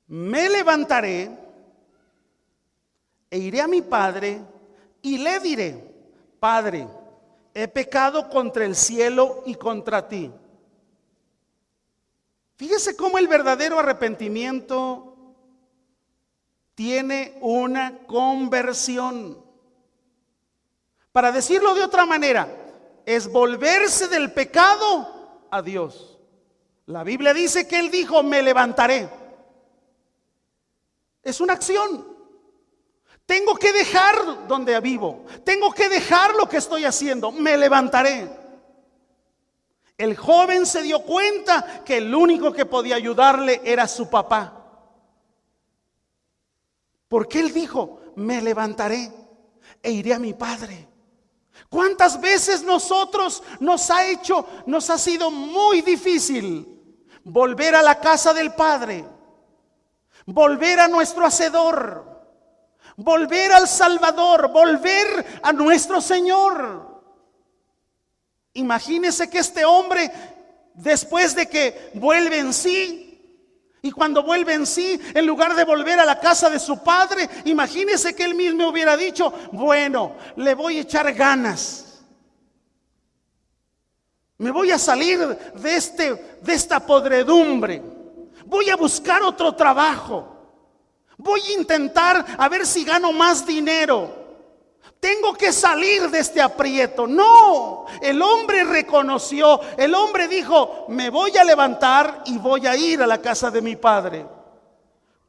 me levantaré e iré a mi padre y le diré: Padre, he pecado contra el cielo y contra ti. Fíjese cómo el verdadero arrepentimiento tiene una conversión. Para decirlo de otra manera, es volverse del pecado a Dios. La Biblia dice que Él dijo: me levantaré. Es una acción. Tengo que dejar donde vivo. Tengo que dejar lo que estoy haciendo. Me levantaré. El joven se dio cuenta que el único que podía ayudarle era su papá. Porque él dijo: me levantaré e iré a mi padre. ¿Cuántas veces nos ha sido muy difícil volver a la casa del Padre, volver a nuestro Hacedor, volver al Salvador, volver a nuestro Señor? Imagínese que este hombre, después de que vuelve en sí, y cuando vuelve en sí, en lugar de volver a la casa de su padre, imagínese que él mismo hubiera dicho: bueno, le voy a echar ganas, me voy a salir de esta podredumbre, voy a buscar otro trabajo, voy a intentar a ver si gano más dinero. Tengo que salir de este aprieto. No, el hombre reconoció, el hombre dijo: me voy a levantar y voy a ir a la casa de mi padre.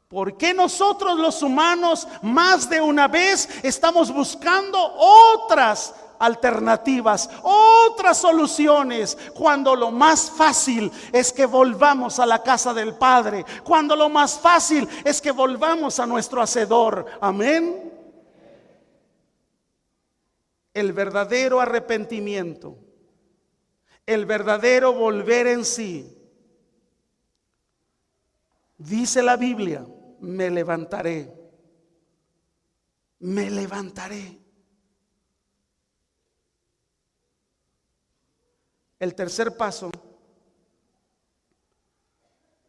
¿Por qué nosotros los humanos más de una vez estamos buscando otras alternativas, otras soluciones, cuando lo más fácil es que volvamos a la casa del Padre, cuando lo más fácil es que volvamos a nuestro Hacedor? Amén. El verdadero arrepentimiento, el verdadero volver en sí, dice la Biblia: me levantaré, me levantaré. El tercer paso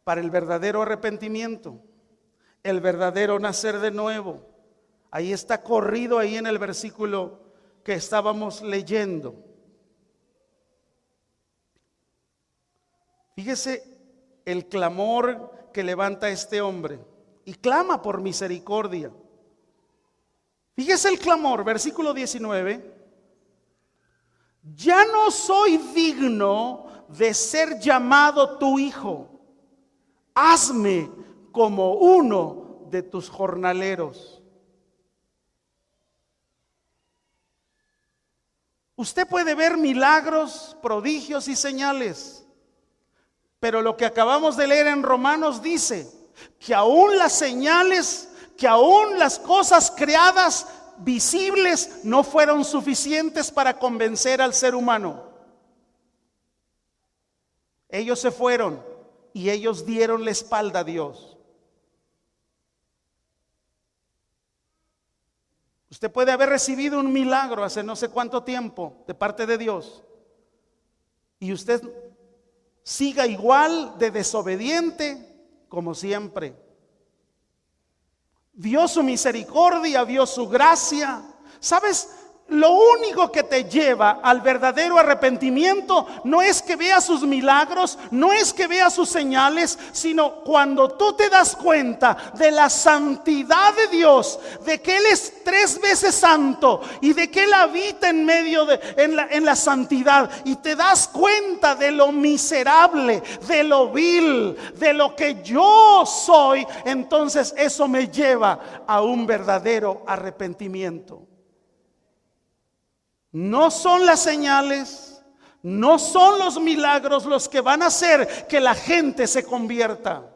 para el verdadero arrepentimiento, el verdadero nacer de nuevo. Ahí está corrido ahí en el versículo que estábamos leyendo. Fíjese el clamor que levanta este hombre y clama por misericordia. Fíjese el clamor, versículo 19. Ya no soy digno de ser llamado tu hijo. Hazme como uno de tus jornaleros. Usted puede ver milagros, prodigios y señales, pero lo que acabamos de leer en Romanos dice que aún las señales, que aún las cosas creadas visibles no fueron suficientes para convencer al ser humano. Ellos se fueron y ellos dieron la espalda a Dios. Usted puede haber recibido un milagro hace no sé cuánto tiempo de parte de Dios y usted siga igual de desobediente como siempre. Vio su misericordia, vio su gracia. ¿Sabes? Lo único que te lleva al verdadero arrepentimiento no es que veas sus milagros, no es que veas sus señales, sino cuando tú te das cuenta de la santidad de Dios, de que Él es 3 veces santo y de que Él habita en medio en la santidad, y te das cuenta de lo miserable, de lo vil, de lo que yo soy. Entonces eso me lleva a un verdadero arrepentimiento. No son las señales, no son los milagros los que van a hacer que la gente se convierta,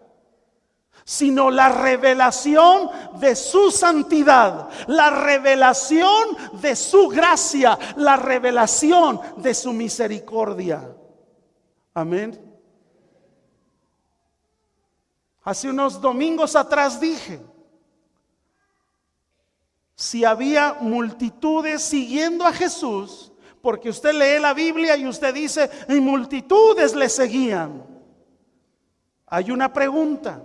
sino la revelación de su santidad, la revelación de su gracia, la revelación de su misericordia. Amén. Hace unos domingos atrás dije, si había multitudes siguiendo a Jesús, porque usted lee la Biblia y usted dice, y multitudes le seguían. Hay una pregunta: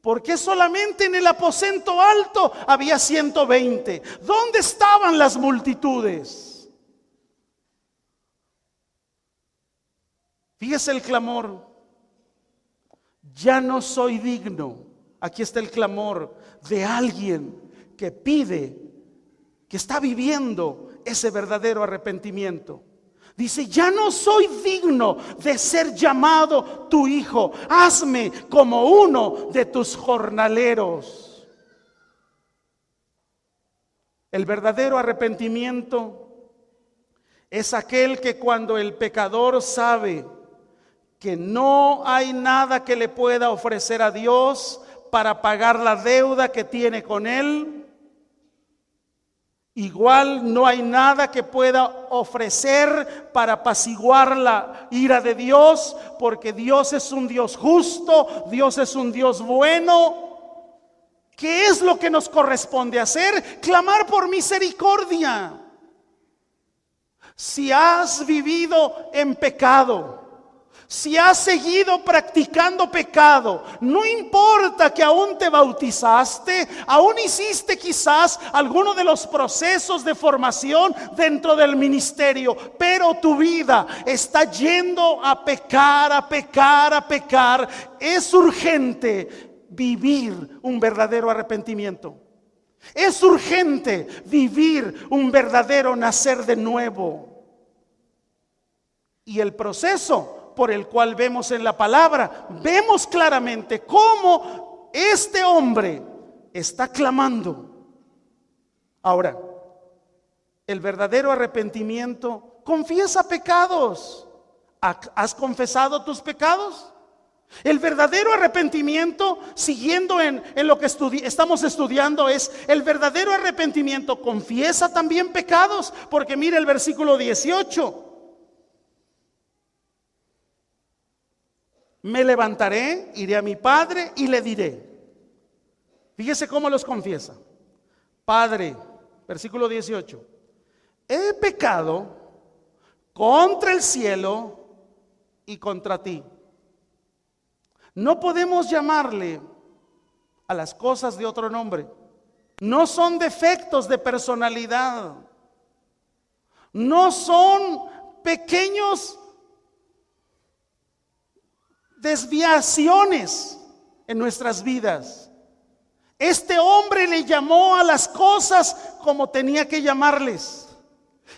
¿por qué solamente en el aposento alto había 120? ¿Dónde estaban las multitudes? Fíjese el clamor. Ya no soy digno. Aquí está el clamor de alguien que pide, que está viviendo ese verdadero arrepentimiento. Dice, ya no soy digno de ser llamado tu hijo. Hazme como uno de tus jornaleros. El verdadero arrepentimiento es aquel que cuando el pecador sabe que no hay nada que le pueda ofrecer a Dios para pagar la deuda que tiene con Él, igual no hay nada que pueda ofrecer para apaciguar la ira de Dios, porque Dios es un Dios justo, Dios es un Dios bueno. ¿Qué es lo que nos corresponde hacer? Clamar por misericordia. Si has vivido en pecado, si has seguido practicando pecado, no importa que aún te bautizaste, aún hiciste quizás alguno de los procesos de formación dentro del ministerio, pero tu vida está yendo a pecar, a pecar, a pecar. Es urgente vivir un verdadero arrepentimiento. Es urgente vivir un verdadero nacer de nuevo. Y el proceso por el cual vemos en la palabra, vemos claramente cómo este hombre está clamando. Ahora, el verdadero arrepentimiento confiesa pecados. ¿Has confesado tus pecados? El verdadero arrepentimiento, siguiendo en lo que estamos estudiando, es el verdadero arrepentimiento confiesa también pecados, porque mire el versículo 18. Me levantaré, iré a mi padre y le diré. Fíjese cómo los confiesa. Padre, versículo 18. He pecado contra el cielo y contra ti. No podemos llamarle a las cosas de otro nombre. No son defectos de personalidad. No son pequeños desviaciones en nuestras vidas. Este hombre le llamó a las cosas como tenía que llamarles.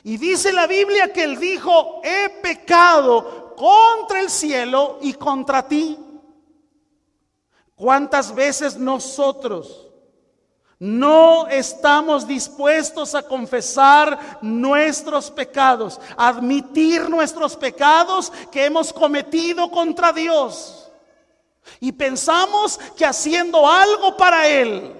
Y dice la Biblia que él dijo: he pecado contra el cielo y contra ti. ¿Cuántas veces nosotros no estamos dispuestos a confesar nuestros pecados, a admitir nuestros pecados que hemos cometido contra Dios? Y pensamos que haciendo algo para Él,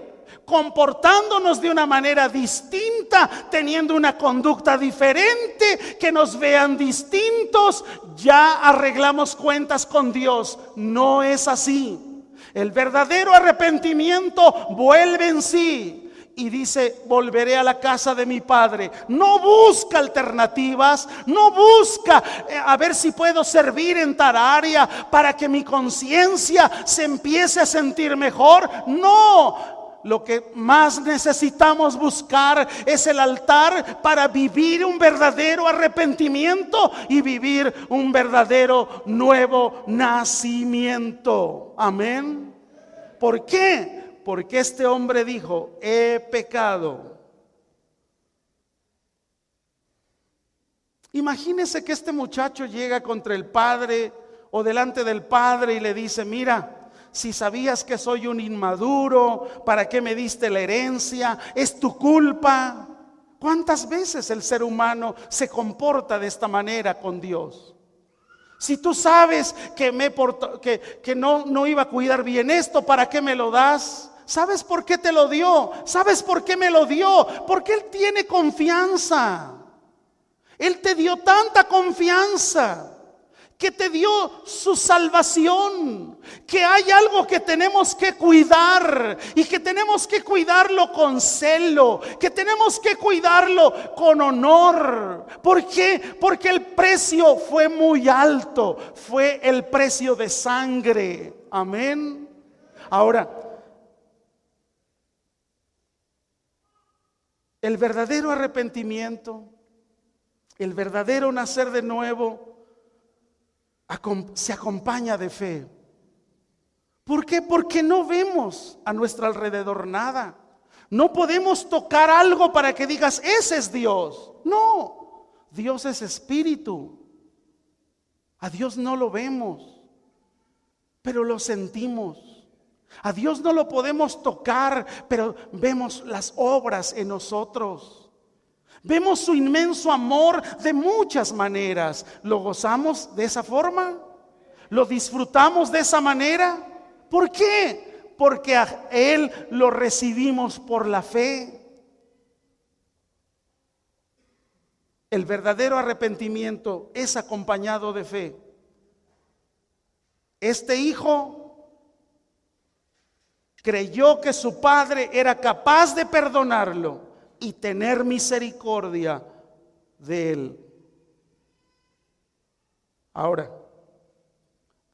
comportándonos de una manera distinta, teniendo una conducta diferente, que nos vean distintos, ya arreglamos cuentas con Dios. No es así. El verdadero arrepentimiento vuelve en sí y dice: volveré a la casa de mi padre. No busca alternativas, no busca a ver si puedo servir en tal área para que mi conciencia se empiece a sentir mejor. No. Lo que más necesitamos buscar es el altar para vivir un verdadero arrepentimiento y vivir un verdadero nuevo nacimiento. Amén. ¿Por qué? Porque este hombre dijo: he pecado. Imagínese que este muchacho llega contra el padre o delante del padre y le dice: mira, si sabías que soy un inmaduro, ¿para qué me diste la herencia? Es tu culpa. ¿Cuántas veces el ser humano se comporta de esta manera con Dios? Si tú sabes que no iba a cuidar bien esto, ¿para qué me lo das? ¿Sabes por qué te lo dio? ¿Sabes por qué me lo dio? Porque Él tiene confianza. Él te dio tanta confianza que te dio su salvación, que hay algo que tenemos que cuidar y que tenemos que cuidarlo con celo, que tenemos que cuidarlo con honor. ¿Por qué? Porque el precio fue muy alto, fue el precio de sangre. Amén. Ahora, el verdadero arrepentimiento, el verdadero nacer de nuevo, se acompaña de fe. ¿Por qué? Porque no vemos a nuestro alrededor nada. No podemos tocar algo para que digas: ese es Dios. No, Dios es espíritu. A Dios no lo vemos, pero lo sentimos. A Dios no lo podemos tocar, pero vemos las obras en nosotros. Vemos su inmenso amor de muchas maneras. ¿Lo gozamos de esa forma? ¿Lo disfrutamos de esa manera? ¿Por qué? Porque a Él lo recibimos por la fe. El verdadero arrepentimiento es acompañado de fe. Este hijo creyó que su padre era capaz de perdonarlo y tener misericordia de él. Ahora,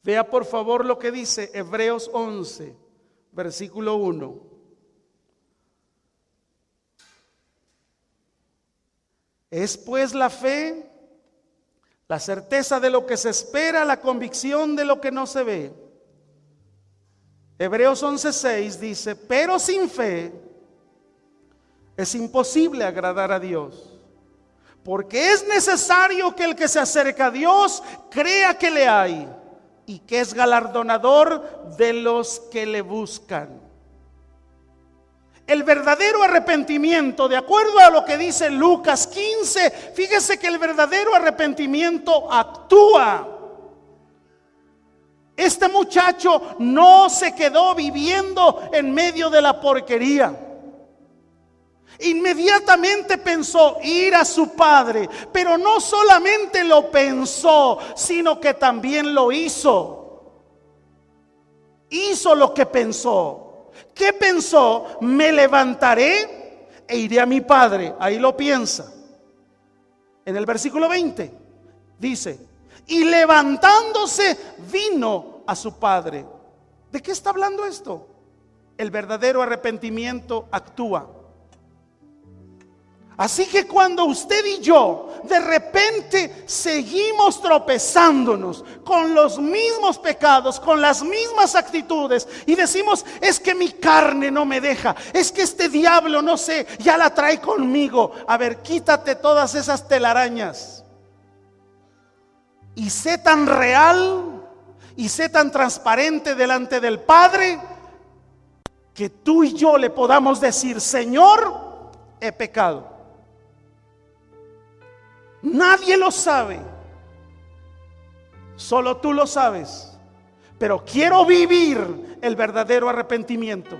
vea por favor lo que dice Hebreos 11, versículo 1. Es pues la fe, la certeza de lo que se espera, la convicción de lo que no se ve. Hebreos 11:6 dice: pero sin fe es imposible agradar a Dios, porque es necesario que el que se acerca a Dios crea que le hay y que es galardonador de los que le buscan. El verdadero arrepentimiento, de acuerdo a lo que dice Lucas 15, fíjese que el verdadero arrepentimiento actúa. Este muchacho no se quedó viviendo en medio de la porquería. Inmediatamente pensó ir a su padre, pero no solamente lo pensó, sino que también lo hizo. Hizo lo que pensó. ¿Qué pensó? Me levantaré e iré a mi padre. Ahí lo piensa. En el versículo 20 dice: y levantándose vino a su padre. ¿De qué está hablando esto? El verdadero arrepentimiento actúa. Así que cuando usted y yo de repente seguimos tropezándonos con los mismos pecados, con las mismas actitudes, y decimos: es que mi carne no me deja, es que este diablo, no sé, ya la trae conmigo. A ver, quítate todas esas telarañas y sé tan real y sé tan transparente delante del Padre, que tú y yo le podamos decir: Señor, he pecado. Nadie lo sabe, solo tú lo sabes, pero quiero vivir el verdadero arrepentimiento,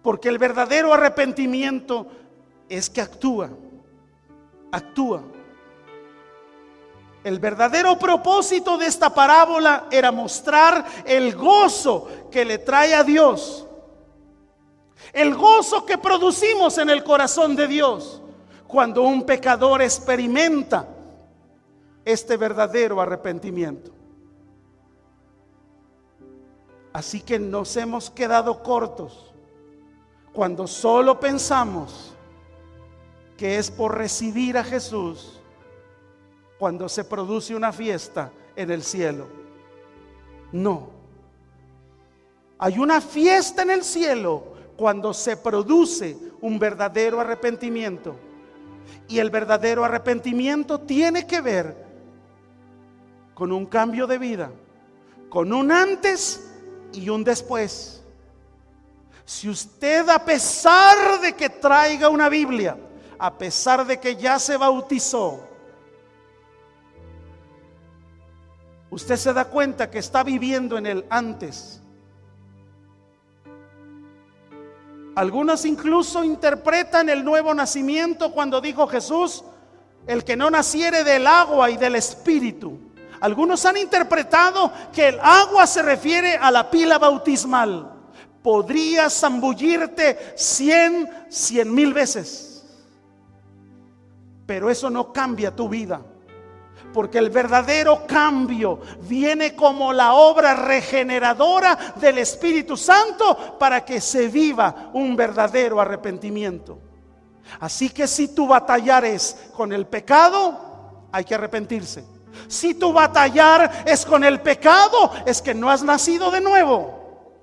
porque el verdadero arrepentimiento es que actúa. El verdadero propósito de esta parábola era mostrar el gozo que le trae a Dios, el gozo que producimos en el corazón de Dios cuando un pecador experimenta este verdadero arrepentimiento. Así que nos hemos quedado cortos cuando solo pensamos que es por recibir a Jesús cuando se produce una fiesta en el cielo. No. Hay una fiesta en el cielo cuando se produce un verdadero arrepentimiento. Y el verdadero arrepentimiento tiene que ver con un cambio de vida, con un antes y un después. Si usted, a pesar de que traiga una Biblia, a pesar de que ya se bautizó, usted se da cuenta que está viviendo en el antes. Algunos incluso interpretan el nuevo nacimiento cuando dijo Jesús: el que no naciere del agua y del Espíritu. Algunos han interpretado que el agua se refiere a la pila bautismal. Podrías zambullirte 100,000 veces, pero eso no cambia tu vida. Porque el verdadero cambio viene como la obra regeneradora del Espíritu Santo para que se viva un verdadero arrepentimiento. Así que si tu batallar es con el pecado, hay que arrepentirse. Si tu batallar es con el pecado, es que no has nacido de nuevo.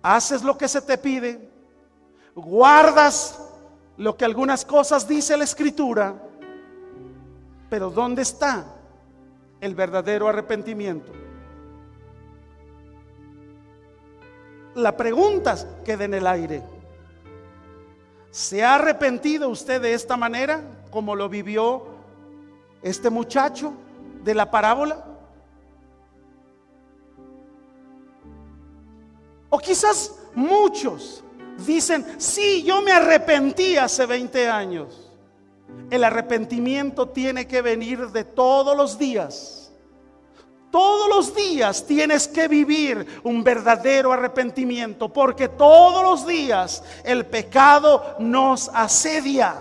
Haces lo que se te pide, guardas lo que algunas cosas dice la Escritura, pero ¿dónde está el verdadero arrepentimiento? La pregunta queda en el aire. ¿Se ha arrepentido usted de esta manera, como lo vivió este muchacho de la parábola? O quizás muchos dicen: sí, yo me arrepentí hace 20 años. El arrepentimiento tiene que venir de todos los días. Todos los días tienes que vivir un verdadero arrepentimiento, porque todos los días el pecado nos asedia.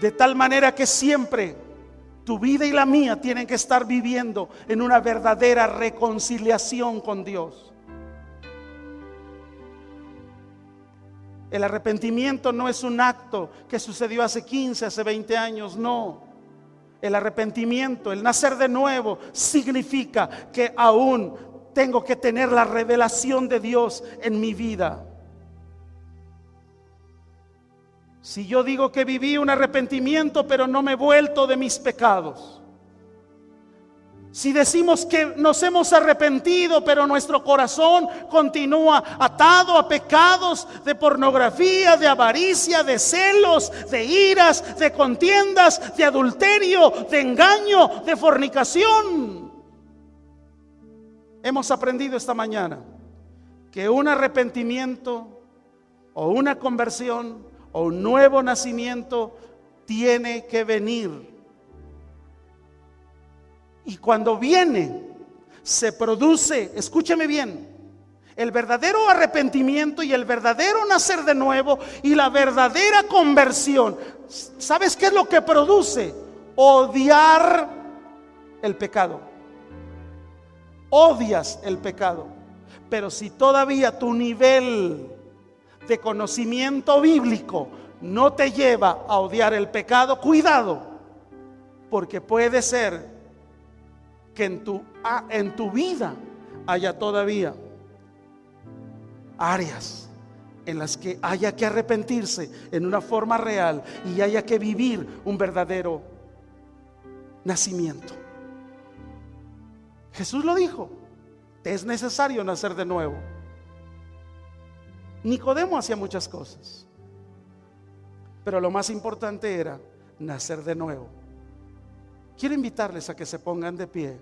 De tal manera que siempre tu vida y la mía tienen que estar viviendo en una verdadera reconciliación con Dios. El arrepentimiento no es un acto que sucedió hace 15, hace 20 años, no. El arrepentimiento, el nacer de nuevo, significa que aún tengo que tener la revelación de Dios en mi vida. Si yo digo que viví un arrepentimiento, pero no me he vuelto de mis pecados. Si decimos que nos hemos arrepentido, pero nuestro corazón continúa atado a pecados de pornografía, de avaricia, de celos, de iras, de contiendas, de adulterio, de engaño, de fornicación. Hemos aprendido esta mañana que un arrepentimiento o una conversión o un nuevo nacimiento tiene que venir. Y cuando viene, se produce, escúcheme bien, el verdadero arrepentimiento y el verdadero nacer de nuevo y la verdadera conversión. ¿Sabes qué es lo que produce? Odiar el pecado, odias el pecado. Pero si todavía tu nivel de conocimiento bíblico no te lleva a odiar el pecado, cuidado, porque puede ser que en tu vida haya todavía áreas en las que haya que arrepentirse en una forma real y haya que vivir un verdadero nacimiento. Jesús lo dijo: te es necesario nacer de nuevo. Nicodemo hacía muchas cosas, pero lo más importante era nacer de nuevo. Quiero invitarles a que se pongan de pie.